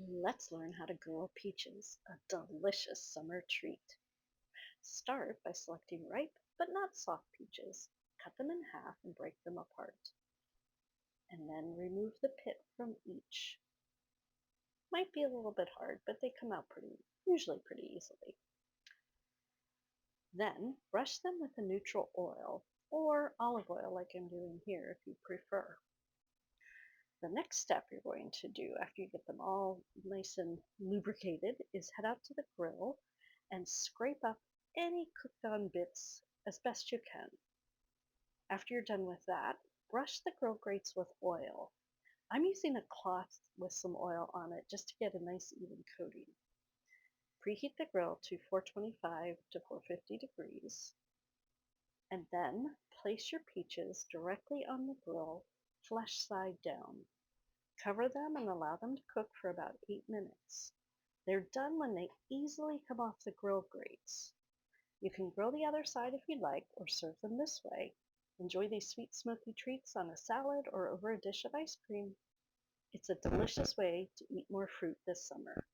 Let's learn how to grill peaches, a delicious summer treat. Start by selecting ripe but not soft peaches. Cut them in half and break them apart. And then remove the pit from each. Might be a little bit hard, but they come out usually pretty easily. Then brush them with a neutral oil or olive oil like I'm doing here if you prefer. The next step you're going to do after you get them all nice and lubricated is head out to the grill and scrape up any cooked on bits as best you can. After you're done with that, brush the grill grates with oil. I'm using a cloth with some oil on it just to get a nice even coating. Preheat the grill to 425 to 450 degrees, and then place your peaches directly on the grill, flesh side down. Cover them and allow them to cook for about 8 minutes. They're done when they easily come off the grill grates. You can grill the other side if you like, or serve them this way. Enjoy these sweet smoky treats on a salad or over a dish of ice cream. It's a delicious way to eat more fruit this summer.